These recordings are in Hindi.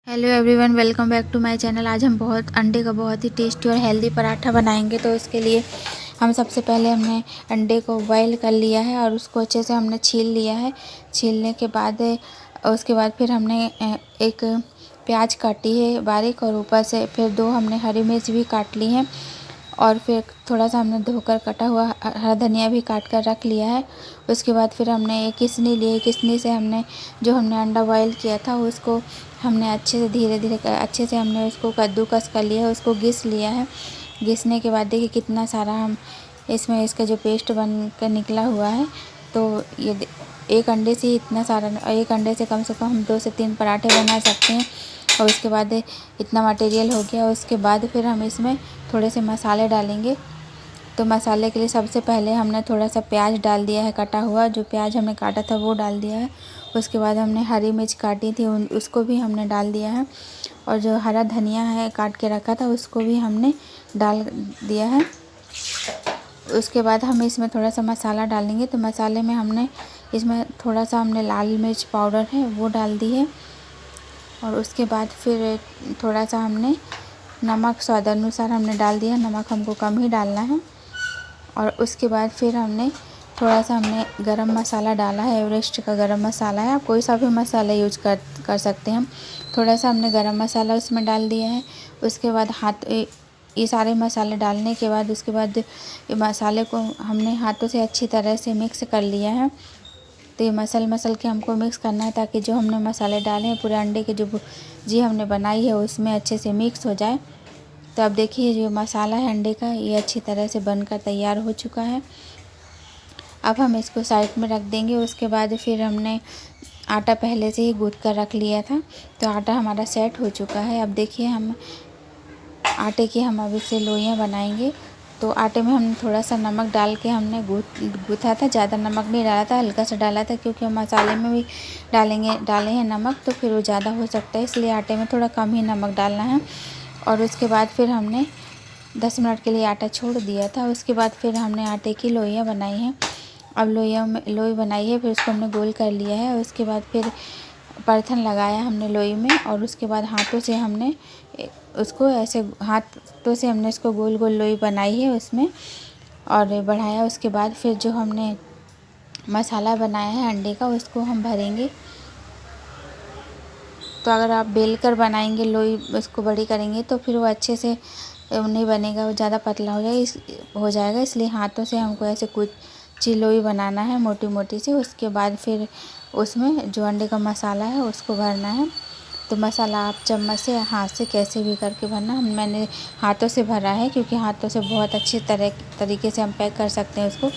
Hello everyone, welcome back to my channel. आज हम अंडे का बहुत ही टेस्टी और हेल्दी पराठा बनाएंगे। तो इसके लिए हम सबसे पहले हमने अंडे को बॉईल कर लिया है और उसको अच्छे से हमने छील लिया है। छीलने के बाद उसके बाद फिर हमने एक प्याज काटी है बारीक और ऊपर से फिर 2 हमने हरी मिर्च भी काट ली हैं और फिर थोड़ा सा हमने धोकर कटा हुआ हरा धनिया भी काट कर रख लिया है। उसके बाद फिर हमने एक किसनी ली, किसनी से हमने जो हमने अंडा बॉईल किया था उसको हमने अच्छे से धीरे धीरे अच्छे से हमने उसको कद्दूकस कर लिया है, उसको घिस लिया है। घिसने के बाद देखिए कितना सारा हम इसमें इसका जो पेस्ट बन कर निकला हुआ है। तो ये एक अंडे से इतना सारा, एक अंडे से कम हम 2 से 3 पराठे बना सकते हैं। और उसके बाद इतना मटेरियल हो गया। उसके बाद फिर हम इसमें थोड़े से मसाले डालेंगे। तो मसाले के लिए सबसे पहले हमने थोड़ा सा प्याज डाल दिया है, कटा हुआ जो प्याज हमने काटा था वो डाल दिया है। उसके बाद हमने हरी मिर्च काटी थी उसको भी हमने डाल दिया है और जो हरा धनिया है काट के रखा था उसको भी हमने डाल दिया है। उसके बाद हम इसमें थोड़ा सा मसाला डालेंगे। तो मसाले में हमने इसमें थोड़ा सा हमने लाल मिर्च पाउडर है वो डाल दी है और उसके बाद फिर थोड़ा सा हमने नमक स्वाद अनुसार हमने डाल दिया। नमक हमको कम ही डालना है। और उसके बाद फिर हमने थोड़ा सा हमने गरम मसाला डाला है, एवरेस्ट का गरम मसाला है, आप कोई सा भी मसाला यूज कर सकते हैं। थोड़ा सा हमने गरम मसाला उसमें डाल दिया है। उसके बाद ये सारे मसाले डालने के बाद उसके बाद मसाले को हमने हाथों से अच्छी तरह से मिक्स कर लिया है। तो ये मसल के हमको मिक्स करना है ताकि जो हमने मसाले डाले हैं पूरे अंडे के जो भुर्जी हमने बनाई है उसमें अच्छे से मिक्स हो जाए। तो अब देखिए जो मसाला है अंडे का ये अच्छी तरह से बनकर तैयार हो चुका है। अब हम इसको साइड में रख देंगे। उसके बाद फिर हमने आटा पहले से ही गूँथ कर रख लिया था। तो आटा हमारा सेट हो चुका है। अब देखिए हम आटे की हम अब इससे लोइयाँ बनाएंगे। तो आटे में हमने थोड़ा सा नमक डाल के हमने गूँथा था, ज़्यादा नमक नहीं डाला था, हल्का सा डाला था क्योंकि हम मसाले में भी डाले हैं नमक, तो फिर वो ज़्यादा हो सकता है, इसलिए आटे में थोड़ा कम ही नमक डालना है। और उसके बाद फिर हमने 10 मिनट के लिए आटा छोड़ दिया था। उसके बाद फिर हमने आटे की लोइयाँ बनाई हैं। अब लोई बनाई है, फिर उसको हमने गोल कर लिया है। उसके बाद फिर परथन लगाया हमने लोई में और उसके बाद हाथों से हमने उसको ऐसे हाथों से हमने इसको गोल गोल लोई बनाई है उसमें और बढ़ाया। उसके बाद फिर जो हमने मसाला बनाया है अंडे का उसको हम भरेंगे। तो अगर आप बेल कर बनाएंगे लोई उसको बड़ी करेंगे तो फिर वो अच्छे से नहीं बनेगा, वो ज़्यादा पतला हो जाएगा। इसलिए हाथों से हमको ऐसे कुछ लोई बनाना है मोटी मोटी सी। उसके बाद फिर उसमें जो अंडे का मसाला है उसको भरना है। तो मसाला आप चम्मच से या हाथ से कैसे भी करके भरना। मैंने हाथों से भरा है क्योंकि हाथों से बहुत अच्छी तरीके से हम पैक कर सकते हैं उसको।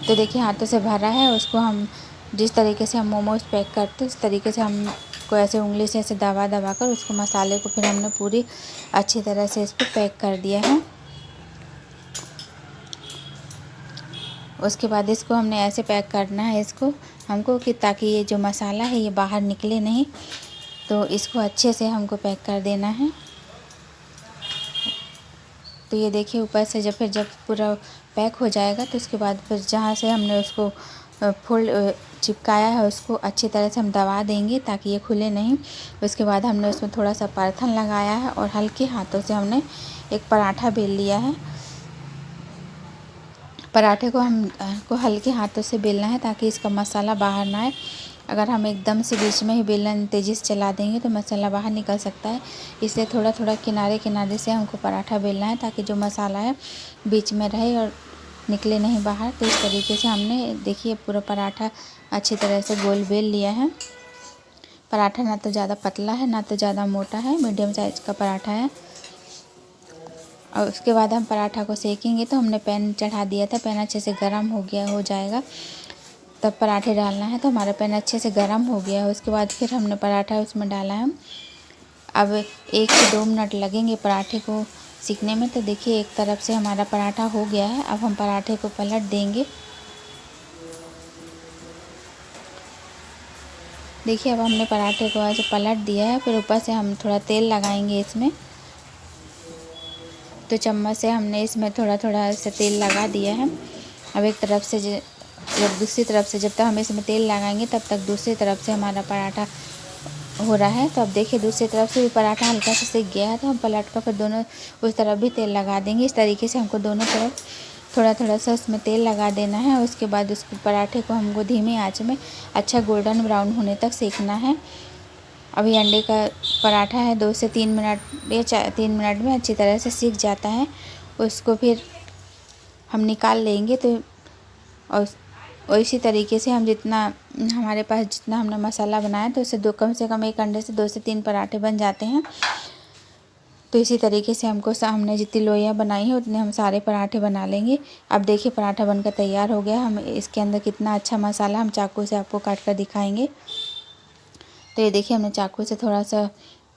तो देखिए हाथों से भरा है, उसको हम जिस तरीके से हम मोमोज पैक करते हैं उस तरीके से हमको ऐसे उंगली से ऐसे दबा कर उसको मसाले को फिर हमने पूरी अच्छी तरह से इसको पैक कर दिया है। उसके बाद इसको हमने ऐसे पैक करना है इसको हमको कि ताकि ये जो मसाला है ये बाहर निकले नहीं। तो इसको अच्छे से हमको पैक कर देना है। तो ये देखिए ऊपर से जब पूरा पैक हो जाएगा तो उसके बाद फिर जहाँ से हमने उसको फोल्ड चिपकाया है उसको अच्छी तरह से हम दबा देंगे ताकि ये खुले नहीं। उसके बाद हमने उसमें थोड़ा सा परथन लगाया है और हल्के हाथों से हमने एक पराठा बेल लिया है। पराठे को हमको हल्के हाथों से बेलना है ताकि इसका मसाला बाहर ना आए। अगर हम एकदम से बीच में ही बेलन तेज़ी से चला देंगे तो मसाला बाहर निकल सकता है। इसलिए थोड़ा थोड़ा किनारे से हमको पराठा बेलना है ताकि जो मसाला है बीच में रहे और निकले नहीं बाहर। तो इस तरीके से हमने देखिए पूरा पराठा अच्छी तरह से गोल बेल लिया है। पराठा ना तो ज़्यादा पतला है ना तो ज़्यादा मोटा है, मीडियम साइज़ का पराठा है। और उसके बाद हम पराठा को सेकेंगे। तो हमने पैन चढ़ा दिया था, पैन अच्छे से गर्म हो जाएगा तब पराठे डालना है। तो हमारा पैन अच्छे से गर्म हो गया है। उसके बाद फिर हमने पराठा उसमें डाला है। अब 1 से 2 मिनट लगेंगे पराठे को सीखने में। तो देखिए एक तरफ से हमारा पराठा हो गया है। अब हम पराठे को पलट देंगे। देखिए अब हमने पराठे को ऐसे पलट दिया है। फिर ऊपर से हम थोड़ा तेल लगाएंगे इसमें। तो चम्मच से हमने इसमें थोड़ा ऐसे तेल लगा दिया है। अब एक तरफ से जब दूसरी तरफ से जब तक हम इसमें तेल लगाएंगे तब तक दूसरी तरफ से हमारा पराठा हो रहा है। तो अब देखिए दूसरी तरफ से भी पराठा हल्का सा सेक गया है, तो हम पलट कर फिर दोनों उस तरफ भी तेल लगा देंगे। इस तरीके से हमको दोनों तरफ थोड़ा थोड़ा सा उसमें तेल लगा देना है। उसके बाद उस पराठे को हमको धीमी आंच में अच्छा गोल्डन ब्राउन होने तक सेकना है। अभी अंडे का पराठा है 2 से 3 मिनट या 3 मिनट में अच्छी तरह से सीख जाता है। उसको फिर हम निकाल लेंगे। तो और इसी तरीके से हम जितना हमारे पास जितना हमने मसाला बनाया तो उससे कम से कम एक अंडे से 2 से 3 पराठे बन जाते हैं। तो इसी तरीके से हमने जितनी लोइयाँ बनाई हैं उतने हम सारे पराठे बना लेंगे। अब देखिए पराठा बनकर तैयार हो गया। हम इसके अंदर कितना अच्छा मसाला हम चाकू से आपको काट कर दिखाएंगे। तो ये देखिए हमने चाकू से थोड़ा सा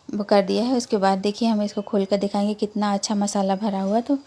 वो कर दिया है। उसके बाद देखिए हम इसको खोल कर दिखाएंगे कितना अच्छा मसाला भरा हुआ। तो